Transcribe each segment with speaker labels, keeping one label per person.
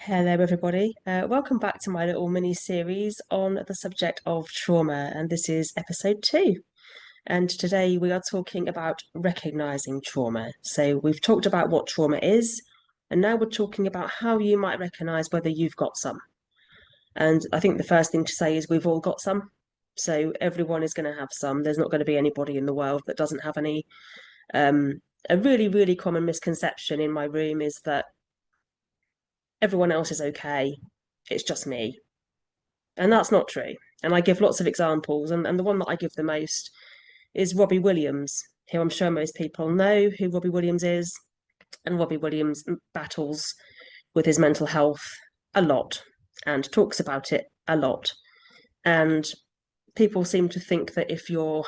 Speaker 1: Hello, everybody. Welcome back to my little mini series on the subject of trauma, and this is episode 2. And today we are talking about recognizing trauma. So we've talked about what trauma is, and now we're talking about how you might recognize whether you've got some. And I think the first thing to say is we've all got some. So everyone is going to have some. There's not going to be anybody in the world that doesn't have any. A really, really common misconception in my room is that everyone else is okay. It's just me. And that's not true. And I give lots of examples. And the one that I give the most is Robbie Williams, who I'm sure most people know who Robbie Williams is. And Robbie Williams battles with his mental health a lot and talks about it a lot. And people seem to think that if you're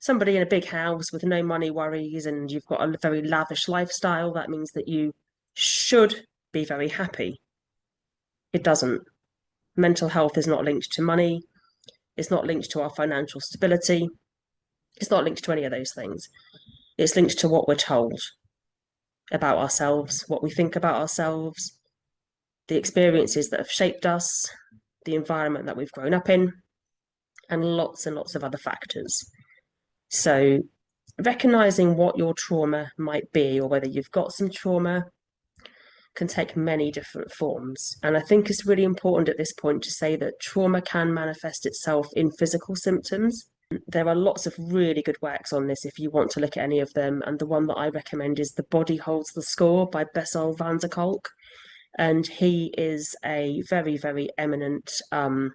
Speaker 1: somebody in a big house with no money worries and you've got a very lavish lifestyle, that means that you should be very happy. It doesn't. Mental health is not linked to money. It's not linked to our financial stability. It's not linked to any of those things. It's linked to what we're told about ourselves, what we think about ourselves, the experiences that have shaped us, the environment that we've grown up in, and lots of other factors. So, recognizing what your trauma might be, or whether you've got some trauma, can take many different forms. And I think it's really important at this point to say that trauma can manifest itself in physical symptoms. There are lots of really good works on this if you want to look at any of them. And the one that I recommend is The Body Holds the Score by Bessel van der Kolk. And he is a very, very eminent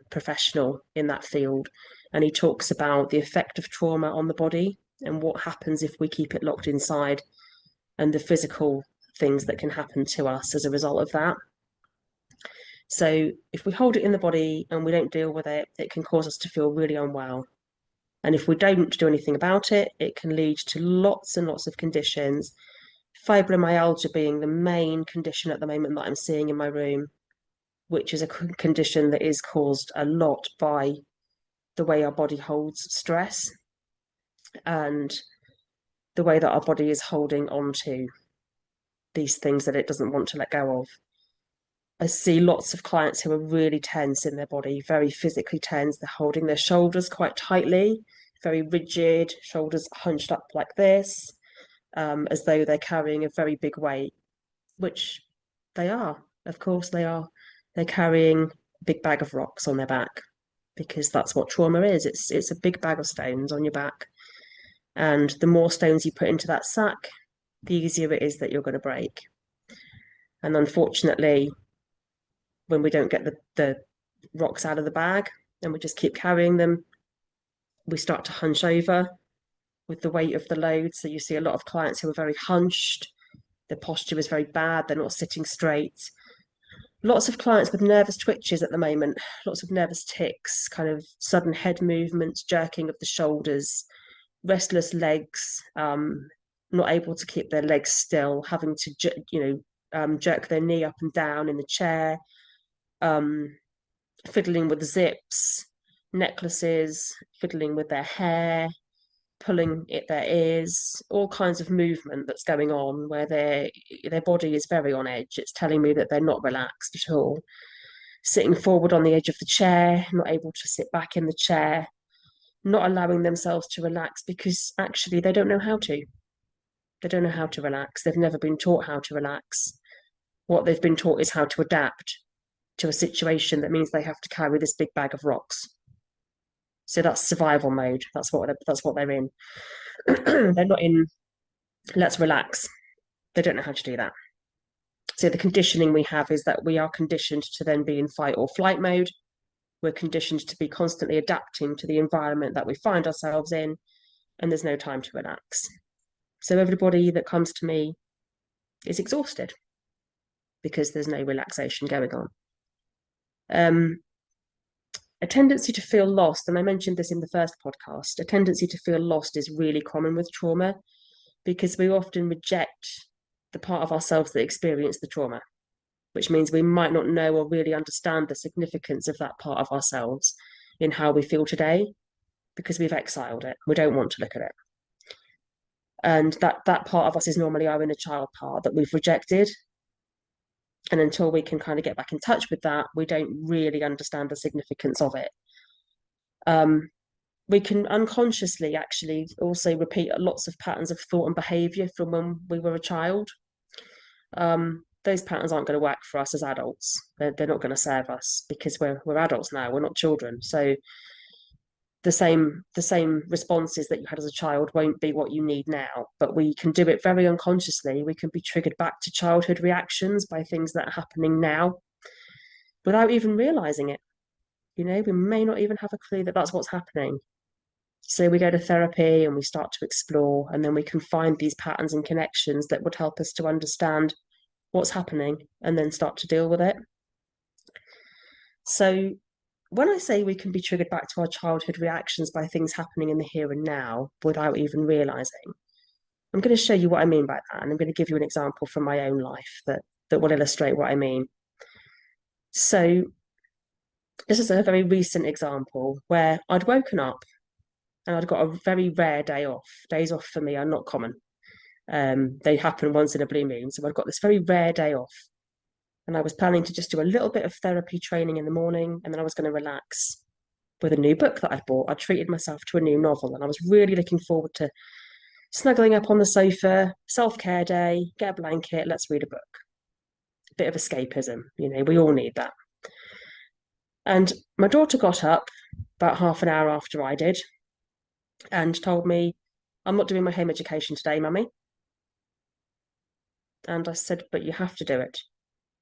Speaker 1: professional in that field. And he talks about the effect of trauma on the body and what happens if we keep it locked inside and the physical things that can happen to us as a result of that. So if we hold it in the body and we don't deal with it, it can cause us to feel really unwell. And if we don't do anything about it, it can lead to lots and lots of conditions, fibromyalgia being the main condition at the moment that I'm seeing in my room, which is a condition that is caused a lot by the way our body holds stress and the way that our body is holding on to these things that it doesn't want to let go of. I see lots of clients who are really tense in their body, very physically tense. They're holding their shoulders quite tightly, very rigid, shoulders hunched up like this, as though they're carrying a very big weight, which they are. Of course, they are. They're carrying a big bag of rocks on their back because that's what trauma is. It's a big bag of stones on your back. And the more stones you put into that sack, the easier it is that you're going to break. And unfortunately, when we don't get the rocks out of the bag and we just keep carrying them, we start to hunch over with the weight of the load. So you see a lot of clients who are very hunched. Their posture is very bad. They're not sitting straight. Lots of clients with nervous twitches at the moment, lots of nervous tics, kind of sudden head movements, jerking of the shoulders, restless legs, not able to keep their legs still, having to, jerk their knee up and down in the chair, fiddling with zips, necklaces, fiddling with their hair, pulling at their ears, all kinds of movement that's going on where their body is very on edge. It's telling me that they're not relaxed at all. Sitting forward on the edge of the chair, not able to sit back in the chair, not allowing themselves to relax because actually they don't know how to. They don't know how to relax. They've never been taught how to relax. What they've been taught is how to adapt to a situation that means they have to carry this big bag of rocks. So that's survival mode. That's what they're in. They're not in let's relax. They don't know how to do that. So the conditioning we have is that we are conditioned to then be in fight or flight mode. We're conditioned to be constantly adapting to the environment that we find ourselves in, and there's no time to relax. So everybody that comes to me is exhausted because there's no relaxation going on. A tendency to feel lost, and I mentioned this in the first podcast, a tendency to feel lost is really common with trauma because we often reject the part of ourselves that experienced the trauma, which means we might not know or really understand the significance of that part of ourselves in how we feel today because we've exiled it. We don't want to look at it. And that part of us is normally our inner child part that we've rejected. And until we can kind of get back in touch with that, we don't really understand the significance of it. We can unconsciously actually also repeat lots of patterns of thought and behavior from when we were a child. Those patterns aren't going to work for us as adults. They're not going to serve us because we're adults now. We're not children. So the same responses that you had as a child won't be what you need now. But we can do it very unconsciously. We can be triggered back to childhood reactions by things that are happening now without even realizing it. We may not even have a clue that that's what's happening. So we go to therapy and we start to explore, and then we can find these patterns and connections that would help us to understand what's happening and then start to deal with it. So when I say we can be triggered back to our childhood reactions by things happening in the here and now without even realizing, I'm going to show you what I mean by that. And I'm going to give you an example from my own life that will illustrate what I mean. So this is a very recent example where I'd woken up and I'd got a very rare day off. Days off for me are not common. They happen once in a blue moon. So I'd got this very rare day off. And I was planning to just do a little bit of therapy training in the morning, and then I was going to relax with a new book that I'd bought. I treated myself to a new novel, and I was really looking forward to snuggling up on the sofa, self-care day, get a blanket, let's read a book. A bit of escapism, we all need that. And my daughter got up about half an hour after I did and told me, I'm not doing my home education today, Mummy. And I said, but you have to do it.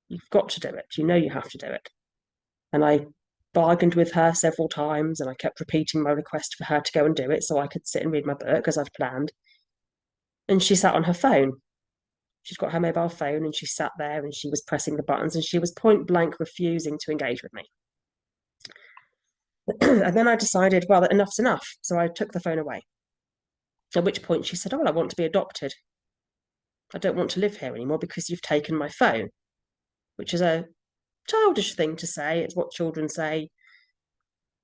Speaker 1: You've got to do it. You have to do it. And I bargained with her several times, and I kept repeating my request for her to go and do it so I could sit and read my book as I'd planned. And she sat on her phone. She's got her mobile phone, and she sat there and she was pressing the buttons, and she was point blank refusing to engage with me. And then I decided, well, enough's enough. So I took the phone away. At which point she said, oh, well, I want to be adopted. I don't want to live here anymore because you've taken my phone, which is a childish thing to say. It's what children say.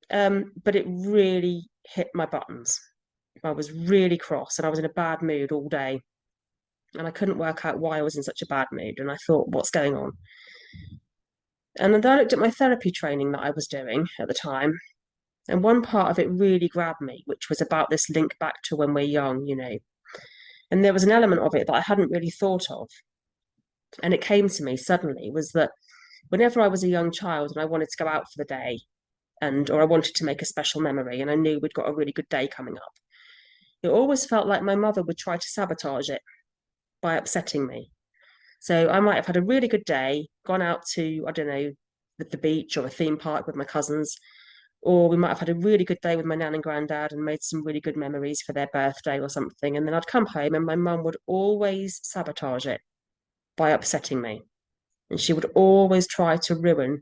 Speaker 1: But it really hit my buttons. I was really cross and I was in a bad mood all day. And I couldn't work out why I was in such a bad mood. And I thought, what's going on? And then I looked at my therapy training that I was doing at the time. And one part of it really grabbed me, which was about this link back to when we're young, And there was an element of it that I hadn't really thought of. And it came to me suddenly was that whenever I was a young child and I wanted to go out for the day, or I wanted to make a special memory and I knew we'd got a really good day coming up, it always felt like my mother would try to sabotage it by upsetting me. So I might have had a really good day, gone out to, I don't know, the beach or a theme park with my cousins, or we might have had a really good day with my nan and granddad and made some really good memories for their birthday or something. And then I'd come home and my mum would always sabotage it by upsetting me. And she would always try to ruin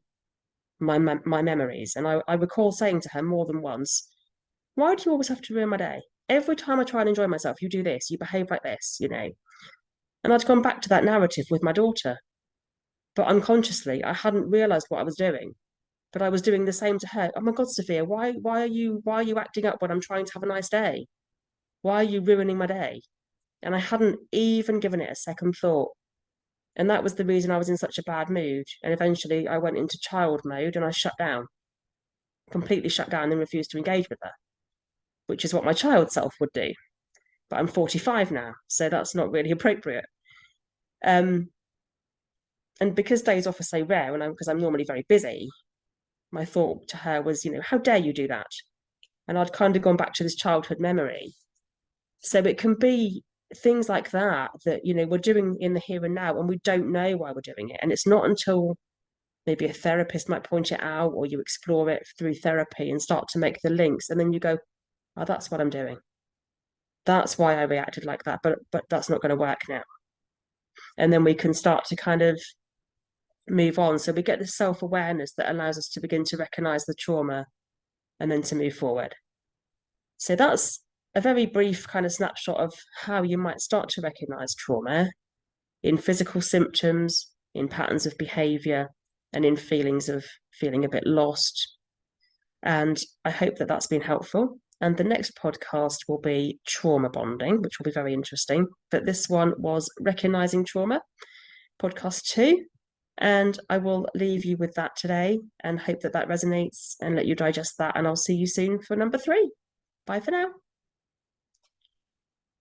Speaker 1: my memories. And I recall saying to her more than once, why do you always have to ruin my day? Every time I try and enjoy myself, you do this, you behave like this, And I'd gone back to that narrative with my daughter. But unconsciously, I hadn't realized what I was doing. But I was doing the same to her. Oh my God, Sophia, why are you acting up when I'm trying to have a nice day? Why are you ruining my day? And I hadn't even given it a second thought. And that was the reason I was in such a bad mood. And eventually I went into child mode and I shut down, completely shut down and refused to engage with her, which is what my child self would do. But I'm 45 now, so that's not really appropriate. And because days off are so rare, and because I'm normally very busy, my thought to her was, how dare you do that? And I'd kind of gone back to this childhood memory. So it can be things like that we're doing in the here and now, and we don't know why we're doing it. And it's not until maybe a therapist might point it out, or you explore it through therapy and start to make the links, and then you go, oh, that's what I'm doing. That's why I reacted like that, but that's not going to work now. And then we can start to kind of move on. So we get this self-awareness that allows us to begin to recognize the trauma and then to move forward. So that's a very brief kind of snapshot of how you might start to recognize trauma in physical symptoms, in patterns of behavior, and in feelings of feeling a bit lost. And I hope that that's been helpful. And the next podcast will be trauma bonding, which will be very interesting. But this one was recognizing trauma, podcast 2. And I will leave you with that today and hope that that resonates and let you digest that. And I'll see you soon for number 3. Bye for now.